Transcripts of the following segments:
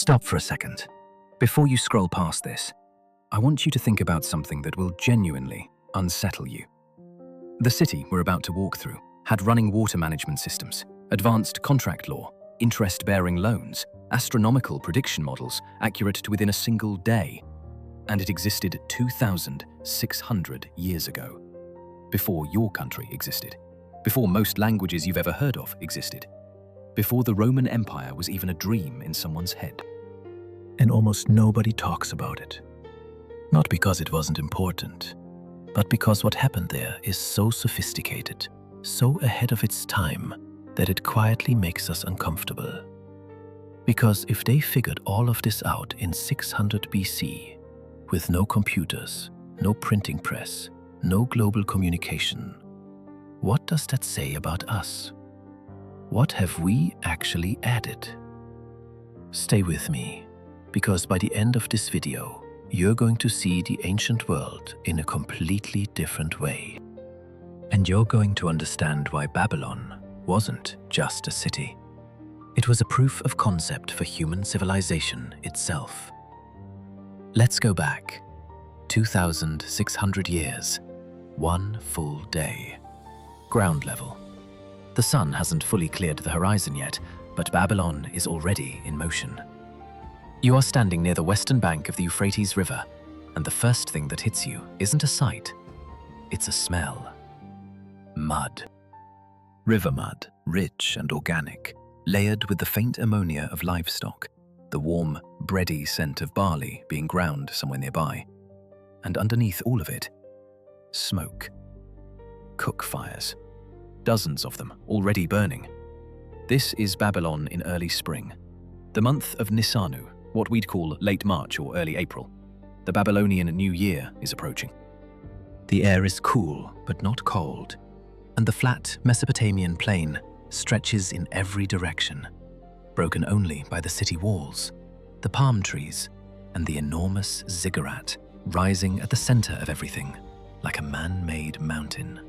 Stop for a second. Before you scroll past this, I want you to think about something that will genuinely unsettle you. The city we're about to walk through had running water management systems, advanced contract law, interest-bearing loans, astronomical prediction models accurate to within a single day, and it existed 2,600 years ago, before your country existed, before most languages you've ever heard of existed, before the Roman Empire was even a dream in someone's head. And almost nobody talks about it. Not because it wasn't important, but because what happened there is so sophisticated, so ahead of its time, that it quietly makes us uncomfortable. Because if they figured all of this out in 600 BC, with no computers, no printing press, no global communication, what does that say about us? What have we actually added? Stay with me, because by the end of this video, you're going to see the ancient world in a completely different way. And you're going to understand why Babylon wasn't just a city. It was a proof of concept for human civilization itself. Let's go back 2,600 years, one full day. Ground level. The sun hasn't fully cleared the horizon yet, but Babylon is already in motion. You are standing near the western bank of the Euphrates River, and the first thing that hits you isn't a sight, it's a smell. Mud. River mud, rich and organic, layered with the faint ammonia of livestock, the warm, bready scent of barley being ground somewhere nearby. And underneath all of it, smoke. Cook fires. Dozens of them already burning. This is Babylon in early spring. The month of Nisanu, what we'd call late March or early April. The Babylonian New Year is approaching. The air is cool but not cold, and the flat Mesopotamian plain stretches in every direction, broken only by the city walls, the palm trees, and the enormous ziggurat rising at the center of everything, like a man-made mountain.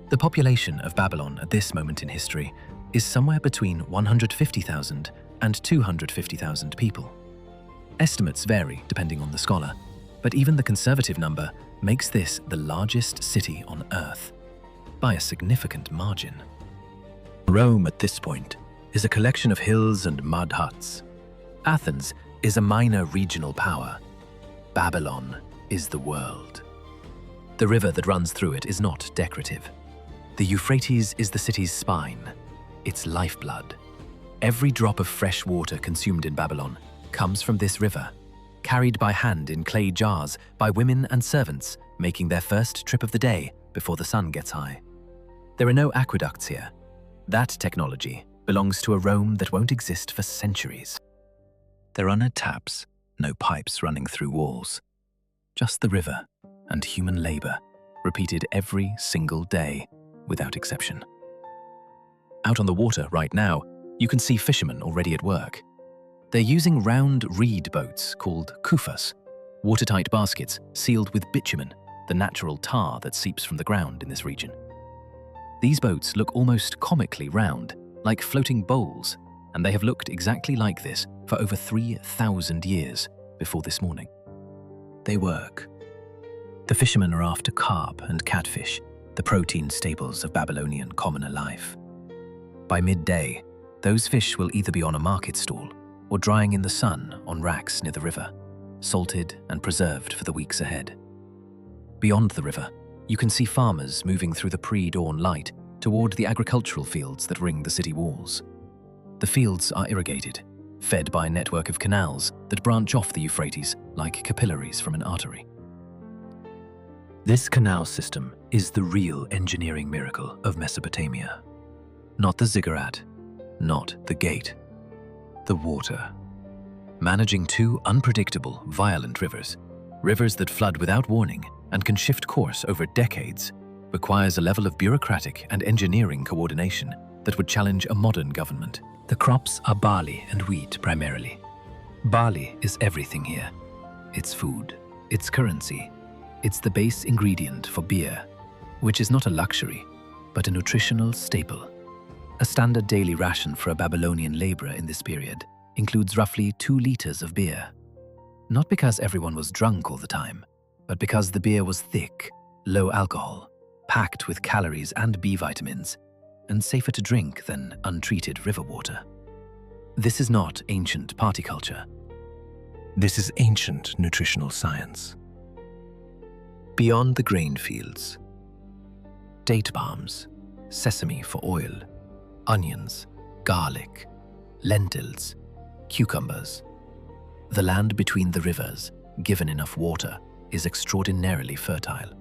The population of Babylon at this moment in history is somewhere between 150,000 and 250,000 people. Estimates vary depending on the scholar, but even the conservative number makes this the largest city on Earth, by a significant margin. Rome at this point is a collection of hills and mud huts. Athens is a minor regional power. Babylon is the world. The river that runs through it is not decorative. The Euphrates is the city's spine, its lifeblood. Every drop of fresh water consumed in Babylon comes from this river, carried by hand in clay jars by women and servants making their first trip of the day before the sun gets high. There are no aqueducts here. That technology belongs to a Rome that won't exist for centuries. There are no taps, no pipes running through walls. Just the river and human labor, repeated every single day, without exception. Out on the water right now, you can see fishermen already at work. They're using round reed boats called kufas, watertight baskets sealed with bitumen, the natural tar that seeps from the ground in this region. These boats look almost comically round, like floating bowls, and they have looked exactly like this for over 3,000 years before this morning. They work. The fishermen are after carp and catfish, the protein staples of Babylonian commoner life. By midday, those fish will either be on a market stall or drying in the sun on racks near the river, salted and preserved for the weeks ahead. Beyond the river, you can see farmers moving through the pre-dawn light toward the agricultural fields that ring the city walls. The fields are irrigated, fed by a network of canals that branch off the Euphrates like capillaries from an artery. This canal system is the real engineering miracle of Mesopotamia. Not the ziggurat, not the gate, the water. Managing two unpredictable, violent rivers that flood without warning and can shift course over decades, requires a level of bureaucratic and engineering coordination that would challenge a modern government. The crops are barley and wheat primarily. Barley is everything here. It's food, it's currency, it's the base ingredient for beer, which is not a luxury, but a nutritional staple. A standard daily ration for a Babylonian laborer in this period includes roughly 2 liters of beer. Not because everyone was drunk all the time, but because the beer was thick, low alcohol, packed with calories and B vitamins, and safer to drink than untreated river water. This is not ancient party culture. This is ancient nutritional science. Beyond the grain fields, date palms, sesame for oil, onions, garlic, lentils, cucumbers. The land between the rivers, given enough water, is extraordinarily fertile.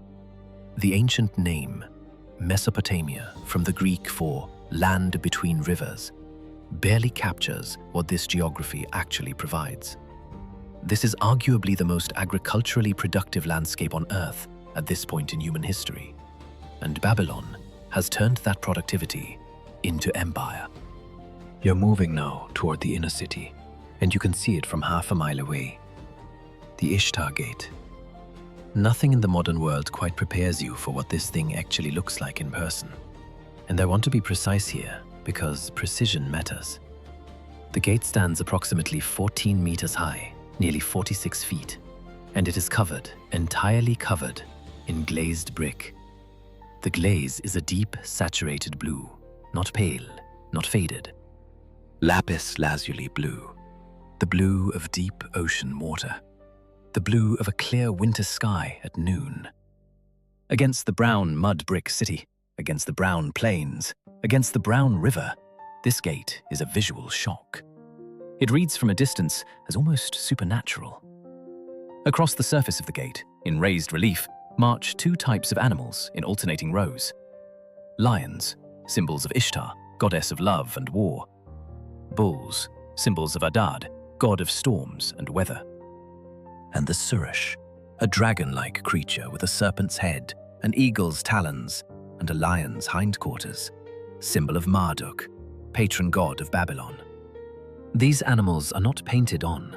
The ancient name, Mesopotamia, from the Greek for land between rivers, barely captures what this geography actually provides. This is arguably the most agriculturally productive landscape on Earth at this point in human history, and Babylon has turned that productivity into empire. You're moving now toward the inner city, and you can see it from half a mile away. The Ishtar Gate. Nothing in the modern world quite prepares you for what this thing actually looks like in person. And I want to be precise here, because precision matters. The gate stands approximately 14 meters high, nearly 46 feet, and it is entirely covered, in glazed brick. The glaze is a deep, saturated blue, not pale, not faded. Lapis lazuli blue, the blue of deep ocean water, the blue of a clear winter sky at noon. Against the brown mud brick city, against the brown plains, against the brown river, this gate is a visual shock. It reads from a distance as almost supernatural. Across the surface of the gate, in raised relief, march 2 types of animals in alternating rows. Lions, symbols of Ishtar, goddess of love and war. Bulls, symbols of Adad, god of storms and weather. And the Surush, a dragon-like creature with a serpent's head, an eagle's talons, and a lion's hindquarters, symbol of Marduk, patron god of Babylon. These animals are not painted on.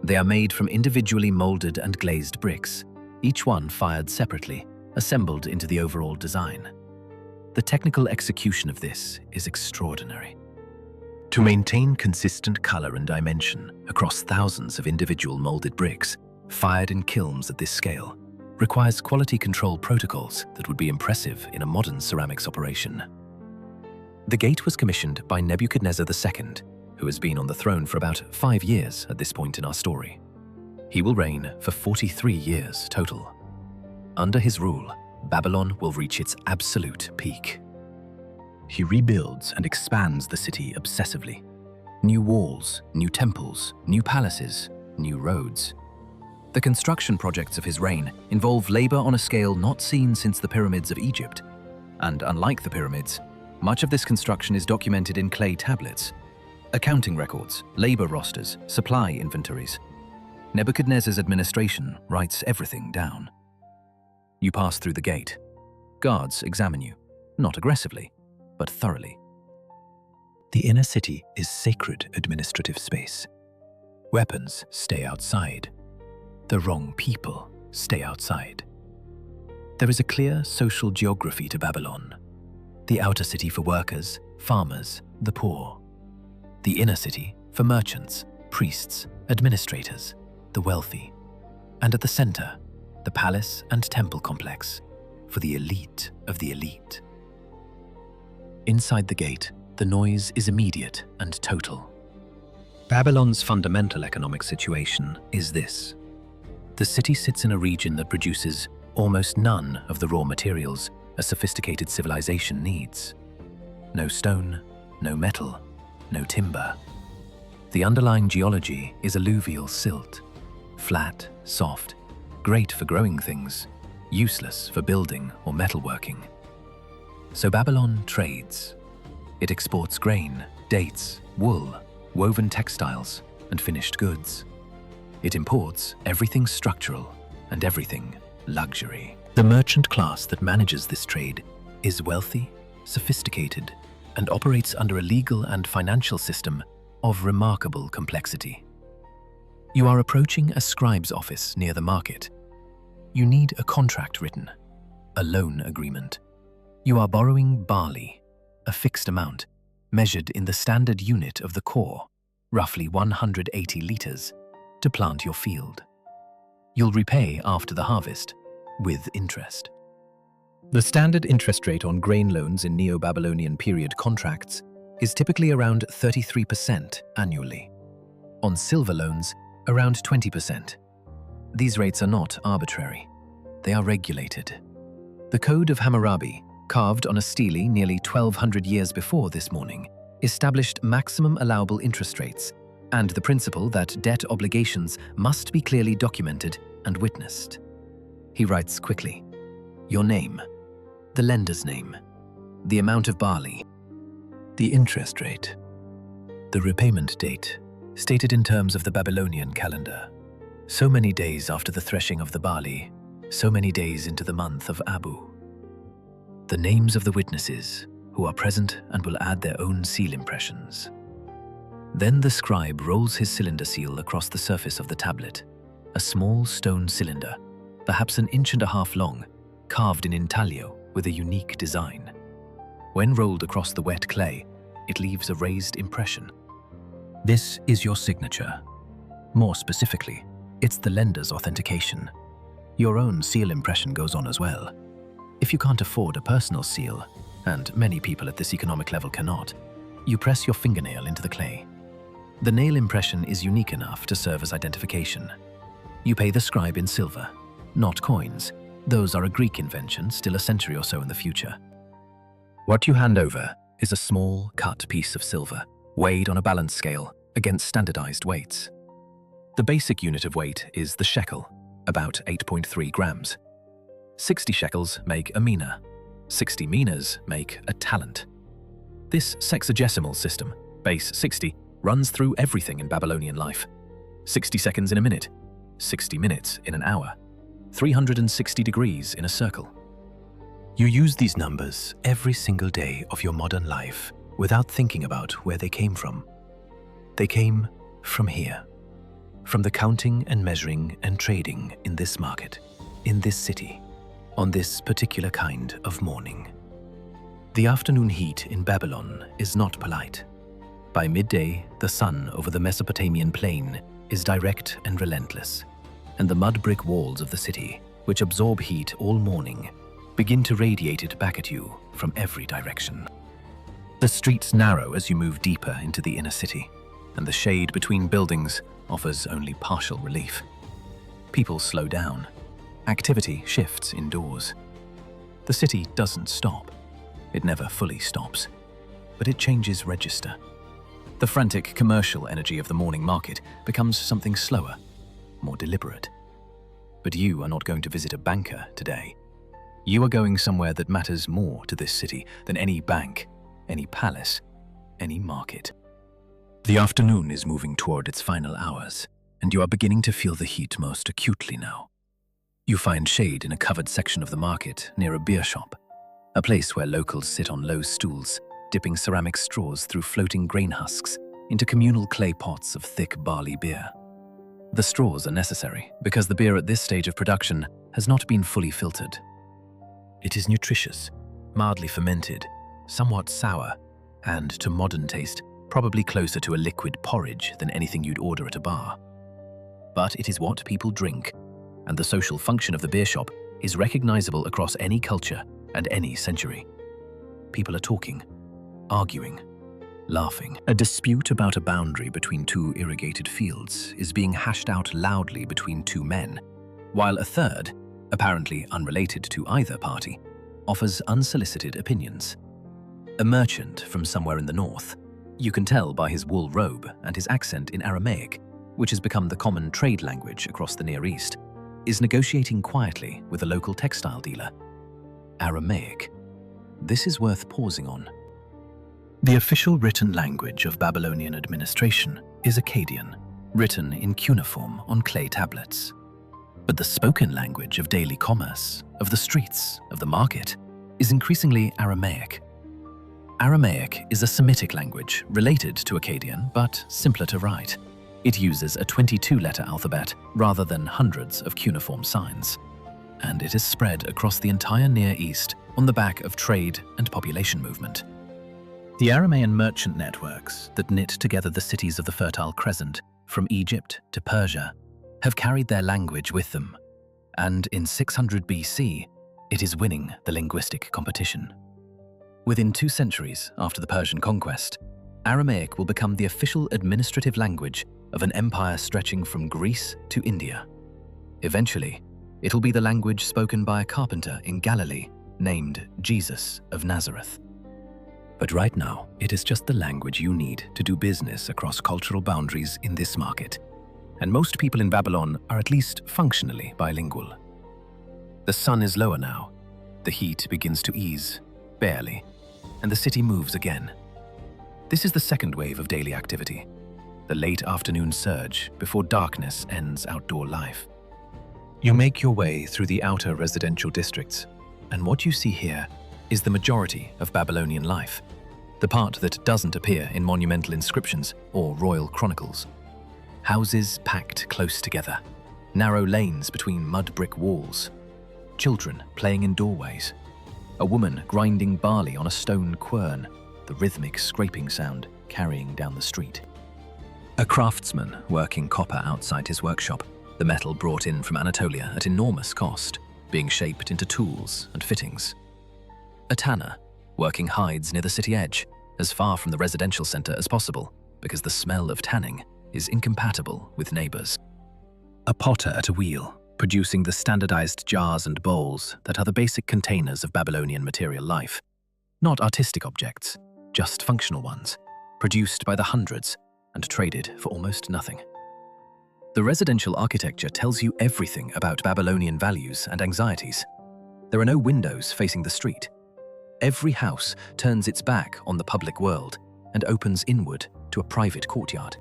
They are made from individually molded and glazed bricks, each one fired separately, assembled into the overall design. The technical execution of this is extraordinary. To maintain consistent color and dimension across thousands of individual molded bricks, fired in kilns at this scale, requires quality control protocols that would be impressive in a modern ceramics operation. The gate was commissioned by Nebuchadnezzar II, who has been on the throne for about 5 years at this point in our story. He will reign for 43 years total. Under his rule, Babylon will reach its absolute peak. He rebuilds and expands the city obsessively. New walls, new temples, new palaces, new roads. The construction projects of his reign involve labor on a scale not seen since the pyramids of Egypt. And unlike the pyramids, much of this construction is documented in clay tablets, accounting records, labor rosters, supply inventories. Nebuchadnezzar's administration writes everything down. You pass through the gate. Guards examine you, not aggressively, but thoroughly. The inner city is sacred administrative space. Weapons stay outside. The wrong people stay outside. There is a clear social geography to Babylon. The outer city for workers, farmers, the poor. The inner city for merchants, priests, administrators, the wealthy. And at the center, the palace and temple complex for the elite of the elite. Inside the gate, the noise is immediate and total. Babylon's fundamental economic situation is this. The city sits in a region that produces almost none of the raw materials a sophisticated civilization needs. No stone, no metal, no timber. The underlying geology is alluvial silt, flat, soft, great for growing things, useless for building or metalworking. So Babylon trades. It exports grain, dates, wool, woven textiles, and finished goods. It imports everything structural and everything luxury. The merchant class that manages this trade is wealthy, sophisticated, and operates under a legal and financial system of remarkable complexity. You are approaching a scribe's office near the market. You need a contract written, a loan agreement. You are borrowing barley, a fixed amount, measured in the standard unit of the core, roughly 180 liters, to plant your field. You'll repay after the harvest, with interest. The standard interest rate on grain loans in Neo-Babylonian period contracts is typically around 33% annually. On silver loans, around 20%. These rates are not arbitrary. They are regulated. The Code of Hammurabi, carved on a stele nearly 1,200 years before this morning, established maximum allowable interest rates and the principle that debt obligations must be clearly documented and witnessed. He writes quickly: your name, the lender's name, the amount of barley, the interest rate, the repayment date, stated in terms of the Babylonian calendar. So many days after the threshing of the barley, so many days into the month of Abu. The names of the witnesses who are present and will add their own seal impressions. Then the scribe rolls his cylinder seal across the surface of the tablet, a small stone cylinder, perhaps 1.5 inches long, carved in intaglio with a unique design. When rolled across the wet clay, it leaves a raised impression. This is your signature. More specifically, it's the lender's authentication. Your own seal impression goes on as well. If you can't afford a personal seal, and many people at this economic level cannot, you press your fingernail into the clay. The nail impression is unique enough to serve as identification. You pay the scribe in silver, not coins. Those are a Greek invention still a century or so in the future. What you hand over is a small, cut piece of silver, weighed on a balance scale against standardized weights. The basic unit of weight is the shekel, about 8.3 grams. 60 shekels make a mina. 60 minas make a talent. This sexagesimal system, base 60, runs through everything in Babylonian life. 60 seconds in a minute, 60 minutes in an hour, 360 degrees in a circle. You use these numbers every single day of your modern life without thinking about where they came from. They came from here, from the counting and measuring and trading in this market, in this city, on this particular kind of morning. The afternoon heat in Babylon is not polite. By midday, the sun over the Mesopotamian plain is direct and relentless, and the mud brick walls of the city, which absorb heat all morning, begin to radiate it back at you from every direction. The streets narrow as you move deeper into the inner city, and the shade between buildings offers only partial relief. People slow down. Activity shifts indoors. The city doesn't stop. It never fully stops, but it changes register. The frantic commercial energy of the morning market becomes something slower, more deliberate. But you are not going to visit a banker today. You are going somewhere that matters more to this city than any bank, any palace, any market. The afternoon is moving toward its final hours, and you are beginning to feel the heat most acutely now. You find shade in a covered section of the market near a beer shop, a place where locals sit on low stools, dipping ceramic straws through floating grain husks into communal clay pots of thick barley beer. The straws are necessary because the beer at this stage of production has not been fully filtered. It is nutritious, mildly fermented, somewhat sour, and to modern taste, probably closer to a liquid porridge than anything you'd order at a bar. But it is what people drink, and the social function of the beer shop is recognizable across any culture and any century. People are talking, arguing, laughing. A dispute about a boundary between two irrigated fields is being hashed out loudly between two men, while a third, apparently unrelated to either party, offers unsolicited opinions. A merchant from somewhere in the north, you can tell by his wool robe and his accent in Aramaic, which has become the common trade language across the Near East, is negotiating quietly with a local textile dealer. Aramaic. This is worth pausing on. The official written language of Babylonian administration is Akkadian, written in cuneiform on clay tablets. But the spoken language of daily commerce, of the streets, of the market, is increasingly Aramaic. Aramaic is a Semitic language related to Akkadian, but simpler to write. It uses a 22-letter alphabet rather than hundreds of cuneiform signs, and it is spread across the entire Near East on the back of trade and population movement. The Aramaean merchant networks that knit together the cities of the Fertile Crescent, from Egypt to Persia, have carried their language with them, and in 600 BC, it is winning the linguistic competition. Within 2 centuries after the Persian conquest, Aramaic will become the official administrative language of an empire stretching from Greece to India. Eventually, it'll be the language spoken by a carpenter in Galilee named Jesus of Nazareth. But right now, it is just the language you need to do business across cultural boundaries in this market. And most people in Babylon are at least functionally bilingual. The sun is lower now. The heat begins to ease, barely, and the city moves again. This is the second wave of daily activity, the late afternoon surge before darkness ends outdoor life. You make your way through the outer residential districts, and what you see here is the majority of Babylonian life, the part that doesn't appear in monumental inscriptions or royal chronicles. Houses packed close together, narrow lanes between mud brick walls, children playing in doorways, a woman grinding barley on a stone quern, the rhythmic scraping sound carrying down the street. A craftsman working copper outside his workshop, the metal brought in from Anatolia at enormous cost, being shaped into tools and fittings. A tanner working hides near the city edge, as far from the residential center as possible, because the smell of tanning is incompatible with neighbors. A potter at a wheel, producing the standardized jars and bowls that are the basic containers of Babylonian material life. Not artistic objects, just functional ones, produced by the hundreds and traded for almost nothing. The residential architecture tells you everything about Babylonian values and anxieties. There are no windows facing the street. Every house turns its back on the public world and opens inward to a private courtyard.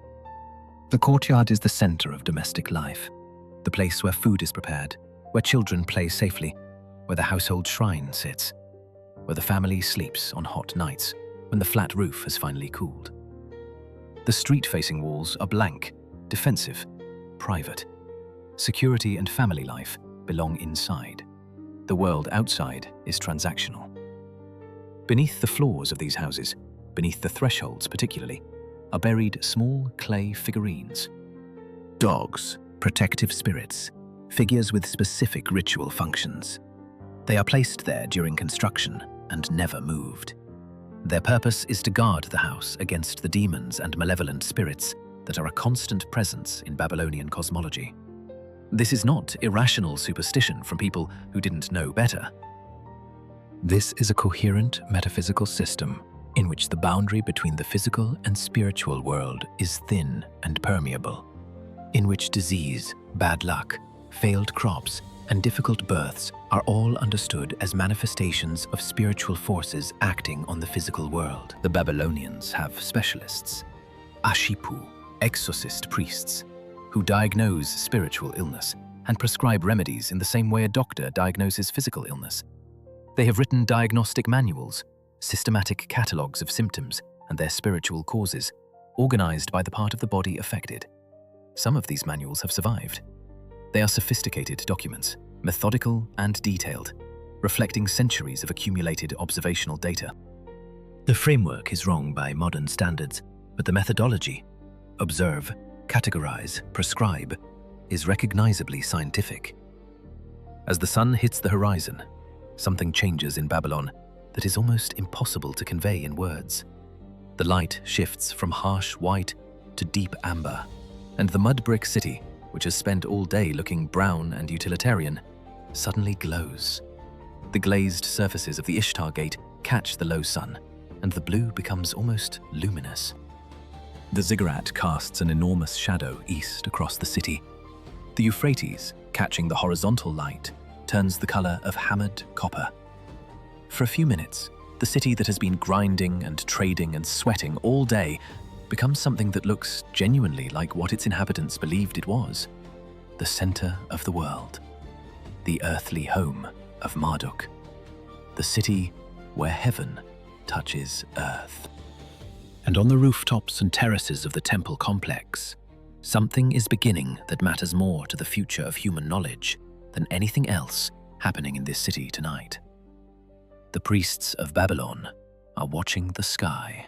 The courtyard is the center of domestic life, the place where food is prepared, where children play safely, where the household shrine sits, where the family sleeps on hot nights when the flat roof has finally cooled. The street-facing walls are blank, defensive, private. Security and family life belong inside. The world outside is transactional. Beneath the floors of these houses, beneath the thresholds particularly, are buried small clay figurines. Dogs, protective spirits, figures with specific ritual functions. They are placed there during construction and never moved. Their purpose is to guard the house against the demons and malevolent spirits that are a constant presence in Babylonian cosmology. This is not irrational superstition from people who didn't know better. This is a coherent metaphysical system in which the boundary between the physical and spiritual world is thin and permeable, in which disease, bad luck, failed crops, and difficult births are all understood as manifestations of spiritual forces acting on the physical world. The Babylonians have specialists, ashipu, exorcist priests, who diagnose spiritual illness and prescribe remedies in the same way a doctor diagnoses physical illness. They have written diagnostic manuals, systematic catalogues of symptoms and their spiritual causes, organized by the part of the body affected. Some of these manuals have survived. They are sophisticated documents, methodical and detailed, reflecting centuries of accumulated observational data. The framework is wrong by modern standards, but the methodology, observe, categorize, prescribe, is recognizably scientific. As the sun hits the horizon, something changes in Babylon that is almost impossible to convey in words. The light shifts from harsh white to deep amber, and the mud brick city, which has spent all day looking brown and utilitarian, suddenly glows. The glazed surfaces of the Ishtar Gate catch the low sun, and the blue becomes almost luminous. The ziggurat casts an enormous shadow east across the city. The Euphrates, catching the horizontal light, turns the color of hammered copper. For a few minutes, the city that has been grinding and trading and sweating all day becomes something that looks genuinely like what its inhabitants believed it was: the center of the world, the earthly home of Marduk, the city where heaven touches earth. And on the rooftops and terraces of the temple complex, something is beginning that matters more to the future of human knowledge than anything else happening in this city tonight. The priests of Babylon are watching the sky.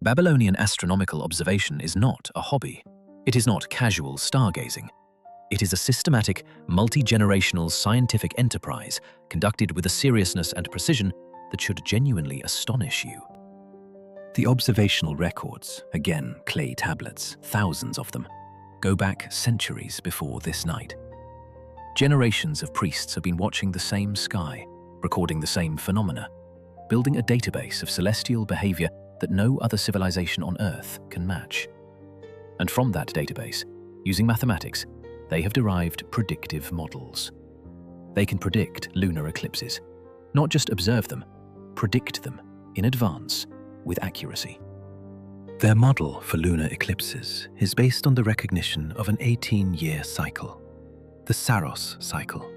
Babylonian astronomical observation is not a hobby. It is not casual stargazing. It is a systematic, multi-generational scientific enterprise conducted with a seriousness and precision that should genuinely astonish you. The observational records, again clay tablets, thousands of them, go back centuries before this night. Generations of priests have been watching the same sky, recording the same phenomena, building a database of celestial behavior that no other civilization on Earth can match. And from that database, using mathematics, they have derived predictive models. They can predict lunar eclipses, not just observe them, predict them in advance with accuracy. Their model for lunar eclipses is based on the recognition of an 18-year cycle, the Saros cycle,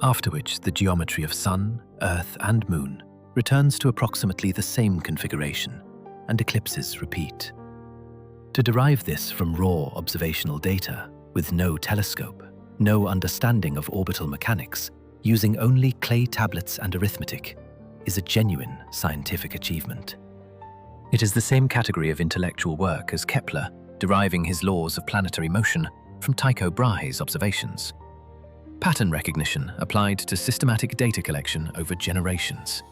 after which the geometry of Sun, Earth, and Moon returns to approximately the same configuration, and eclipses repeat. To derive this from raw observational data, with no telescope, no understanding of orbital mechanics, using only clay tablets and arithmetic, is a genuine scientific achievement. It is the same category of intellectual work as Kepler deriving his laws of planetary motion from Tycho Brahe's observations. Pattern recognition applied to systematic data collection over generations.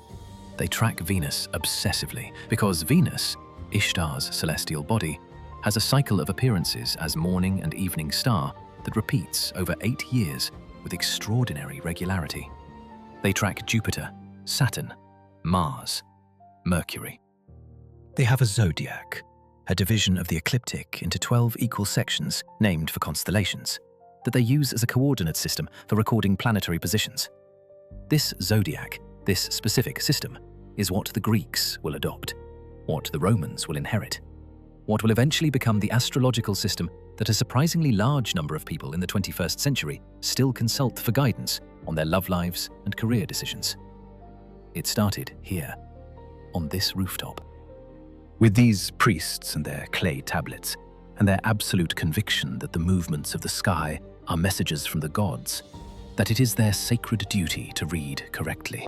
They track Venus obsessively because Venus, Ishtar's celestial body, has a cycle of appearances as morning and evening star that repeats over 8 years with extraordinary regularity. They track Jupiter, Saturn, Mars, Mercury. They have a zodiac, a division of the ecliptic into 12 equal sections named for constellations, that they use as a coordinate system for recording planetary positions. This zodiac, this specific system, is what the Greeks will adopt, what the Romans will inherit, what will eventually become the astrological system that a surprisingly large number of people in the 21st century still consult for guidance on their love lives and career decisions. It started here, on this rooftop. With these priests and their clay tablets, and their absolute conviction that the movements of the sky are messages from the gods, that it is their sacred duty to read correctly.